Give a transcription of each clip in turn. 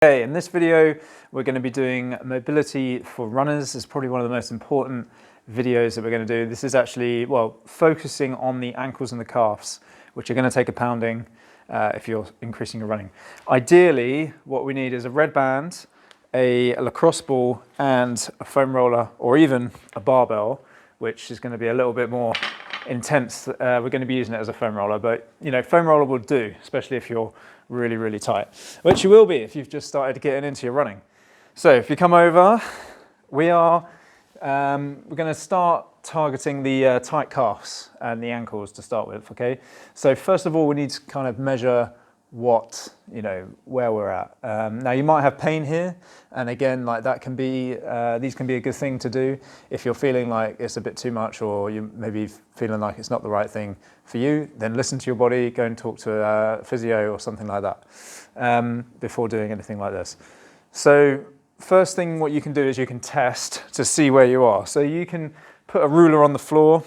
Okay, in this video we're going to be doing mobility for runners. It's probably one of the most important videos that we're going to do. This is actually, well, focusing on the ankles and the calves, which are going to take a pounding if you're increasing your running. Ideally, what we need is a red band, a lacrosse ball and a foam roller, or even a barbell, which is going to be a little bit more intense. We're going to be using it as a foam roller, but you know, foam roller will do, especially if you're really tight, which you will be if you've just started getting into your running. So if you come over, we're going to start targeting the tight calves and the ankles to start with. Okay, so first of all we need to kind of measure what, you know, where we're at. Now you might have pain here, and again, like that can be, these can be a good thing to do if you're feeling like it's a bit too much, or you maybe feeling like it's not the right thing for you. Then listen to your body, go and talk to a physio or something like that before doing anything like this. So first thing what you can do is you can test to see where you are. So you can put a ruler on the floor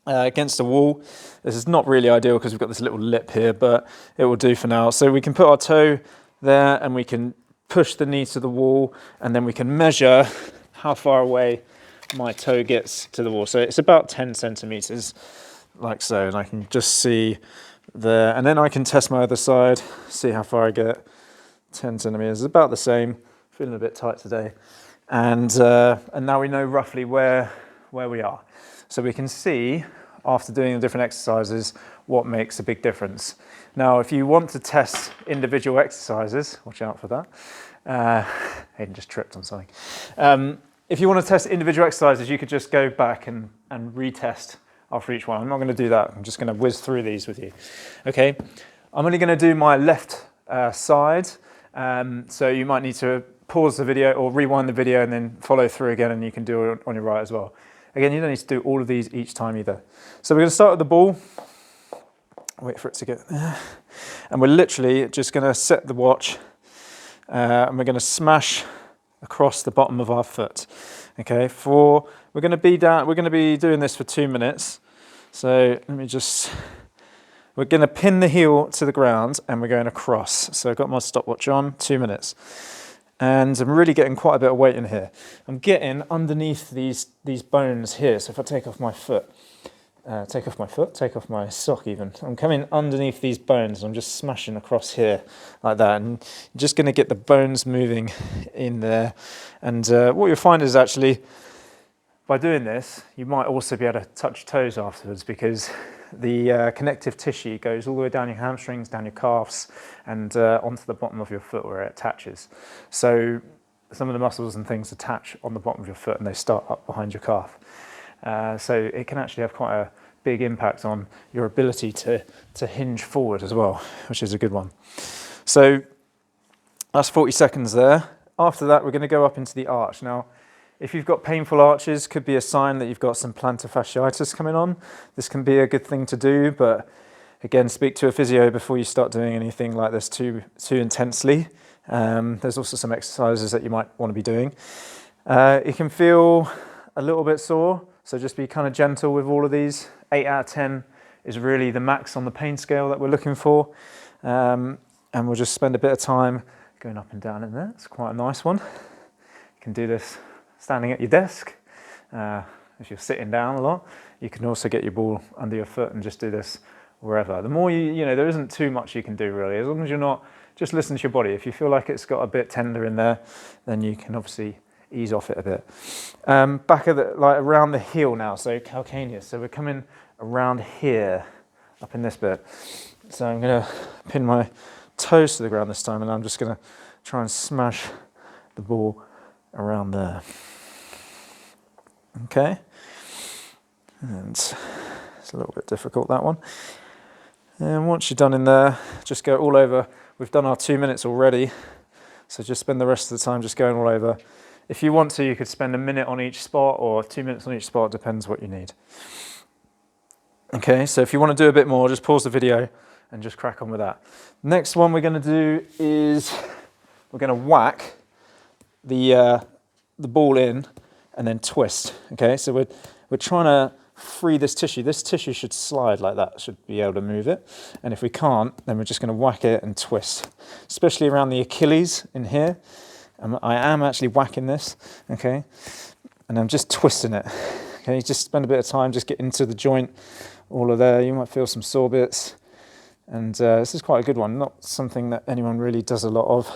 against a wall. This is not really ideal because we've got this little lip here, but it will do for now. So we can put our toe there and we can push the knee to the wall, and then we can measure how far away my toe gets to the wall. So it's about 10 centimeters, like so, and I can just see there, and then I can test my other side, see how far I get. 10 centimeters is about the same. Feeling a bit tight today, and now we know roughly where we are. So we can see, after doing the different exercises, what makes a big difference. Now, if you want to test individual exercises, watch out for that. Hayden just tripped on something. If you want to test individual exercises, you could just go back and retest after each one. I'm not going to do that. I'm just going to whiz through these with you. Okay, I'm only going to do my left side. So you might need to pause the video or rewind the video and then follow through again, and you can do it on your right as well. Again, you don't need to do all of these each time either. So we're going to start with the ball. Wait for it to get there. And we're literally just going to set the watch and we're going to smash across the bottom of our foot. Okay, we're going to be doing this for 2 minutes. So we're going to pin the heel to the ground and we're going across. So I've got my stopwatch on, 2 minutes. And I'm really getting quite a bit of weight in here. I'm getting underneath these bones here. So if I take off my foot, take off my sock even. I'm coming underneath these bones. I'm just smashing across here like that. And you're just going to get the bones moving in there. And what you'll find is actually, by doing this, you might also be able to touch toes afterwards, because the connective tissue goes all the way down your hamstrings, down your calves, and onto the bottom of your foot where it attaches. So some of the muscles and things attach on the bottom of your foot and they start up behind your calf. So it can actually have quite a big impact on your ability to hinge forward as well, which is a good one. So that's 40 seconds there. After that, we're going to go up into the arch. Now, if you've got painful arches, could be a sign that you've got some plantar fasciitis coming on. This can be a good thing to do, but again, speak to a physio before you start doing anything like this too intensely. There's also some exercises that you might want to be doing. It can feel a little bit sore, so just be kind of gentle with all of these. 8 out of 10 is really the max on the pain scale that we're looking for. And we'll just spend a bit of time going up and down in there. It's quite a nice one. You can do this standing at your desk. If you're sitting down a lot, you can also get your ball under your foot and just do this wherever. The more you know, there isn't too much you can do really, as long as you're not, just listen to your body. If you feel like it's got a bit tender in there, then you can obviously ease off it a bit. Back of like around the heel now, so calcaneus. So we're coming around here, up in this bit. So I'm going to pin my toes to the ground this time, and I'm just going to try and smash the ball around there. Okay, and it's a little bit difficult, that one. And once you're done in there, just go all over. We've done our 2 minutes already, so just spend the rest of the time just going all over. If you want to, you could spend a minute on each spot or 2 minutes on each spot, depends what you need. Okay, so if you want to do a bit more, just pause the video and just crack on with that. Next one we're going to do is we're going to whack the ball in and then twist. Okay, so we're trying to free this tissue. This tissue should slide like that, should be able to move it. And if we can't, then we're just going to whack it and twist, especially around the Achilles in here. I am actually whacking this, okay? And I'm just twisting it, okay? Just spend a bit of time, just get into the joint, all of there. You might feel some sore bits. And this is quite a good one, not something that anyone really does a lot of.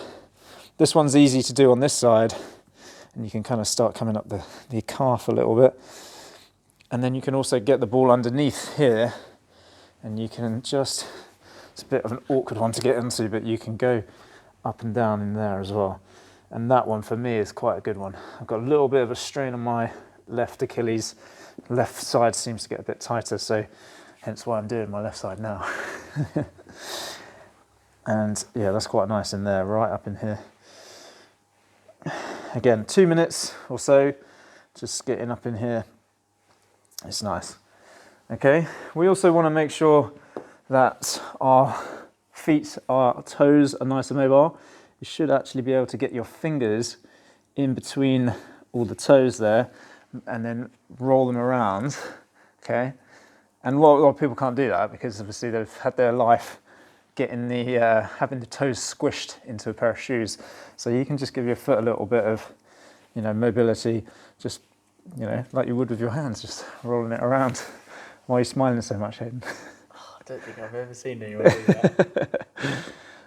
This one's easy to do on this side, and you can kind of start coming up the calf a little bit. And then you can also get the ball underneath here, and you can just, it's a bit of an awkward one to get into, but you can go up and down in there as well. And that one for me is quite a good one. I've got a little bit of a strain on my left Achilles. Left side seems to get a bit tighter, so hence why I'm doing my left side now. And yeah, that's quite nice in there, right up in here. Again, 2 minutes or so, just getting up in here. It's nice. Okay, we also want to make sure that our feet, our toes are nice and mobile. You should actually be able to get your fingers in between all the toes there and then roll them around, okay? And a lot of people can't do that because obviously they've had their life getting having the toes squished into a pair of shoes. So you can just give your foot a little bit of, mobility, just, like you would with your hands, just rolling it around. Why are you smiling so much, Hayden? Oh, I don't think I've ever seen anyone do that.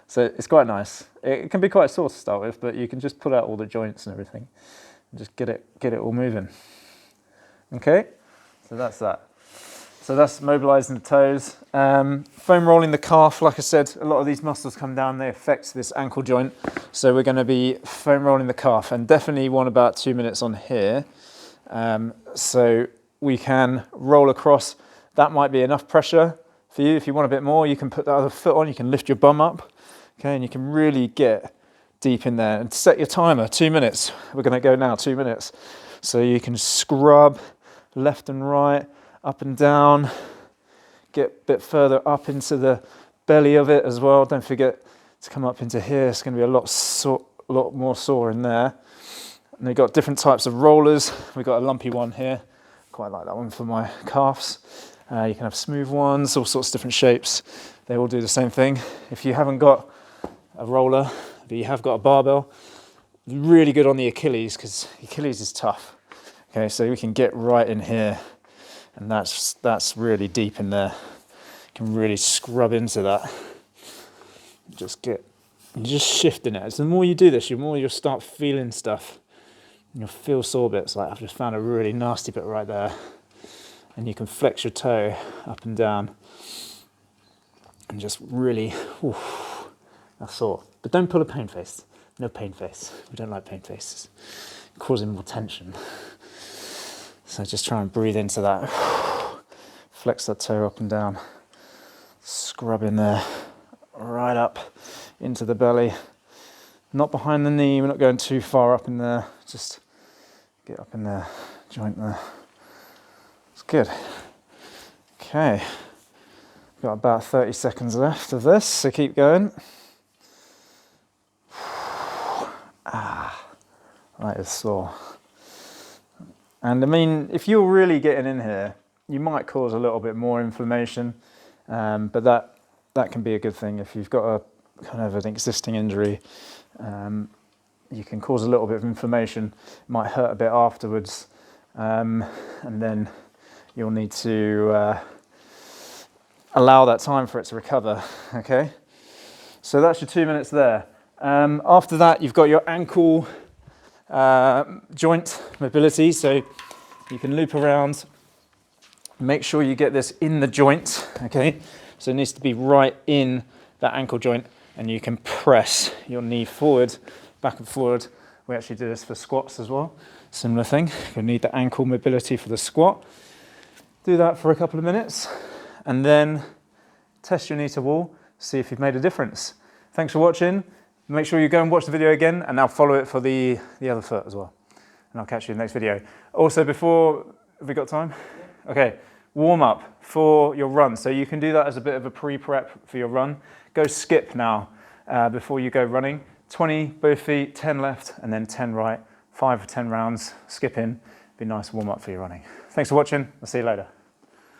So it's quite nice. It can be quite sore to start with, but you can just pull out all the joints and everything and just get it all moving. Okay, so that's that. So that's mobilizing the toes. Foam rolling the calf, like I said, a lot of these muscles come down, they affect this ankle joint. So we're going to be foam rolling the calf, and definitely want about 2 minutes on here. So we can roll across. That might be enough pressure for you. If you want a bit more, you can put the other foot on, you can lift your bum up, okay, and you can really get deep in there. And set your timer, 2 minutes. We're going to go now, 2 minutes. So you can scrub left and right, up and down, get a bit further up into the belly of it as well. Don't forget to come up into here. It's going to be a lot more sore in there. And we've got different types of rollers. We've got a lumpy one here. Quite like that one for my calves. You can have smooth ones, all sorts of different shapes. They all do the same thing. If you haven't got a roller, but you have got a barbell, really good on the Achilles, because Achilles is tough. Okay, so we can get right in here, and that's really deep in there. You can really scrub into that. You're just shifting it. So the more you do this, the more you'll start feeling stuff. You'll feel sore bits. Like I've just found a really nasty bit right there. And you can flex your toe up and down and just really, that's sore. But don't pull a pain face. No pain face. We don't like pain faces. Causing more tension. So just try and breathe into that. Flex that toe up and down. Scrub in there, right up into the belly. Not behind the knee, we're not going too far up in there. Just get up in there, joint there. It's good. Okay, got about 30 seconds left of this, so keep going. That is sore. And I mean, if you're really getting in here, you might cause a little bit more inflammation, but that can be a good thing. If you've got a kind of an existing injury, you can cause a little bit of inflammation. It might hurt a bit afterwards, and then you'll need to allow that time for it to recover, okay? So that's your 2 minutes there. After that, you've got your ankle joint mobility, so you can loop around. Make sure you get this in the joint, okay? So it needs to be right in that ankle joint, and you can press your knee forward, back and forward. We actually do this for squats as well. Similar thing. You'll need the ankle mobility for the squat. Do that for a couple of minutes, and then test your knee to wall, see if you've made a difference. Thanks for watching. Make sure you go and watch the video again, and now follow it for the other foot as well. And I'll catch you in the next video. Also, have we got time? Yeah. Okay, warm up for your run. So you can do that as a bit of a pre-prep for your run. Go skip now before you go running. 20 both feet, 10 left, and then 10 right. 5 or 10 rounds, skip in. Be a nice warm up for your running. Thanks for watching. I'll see you later.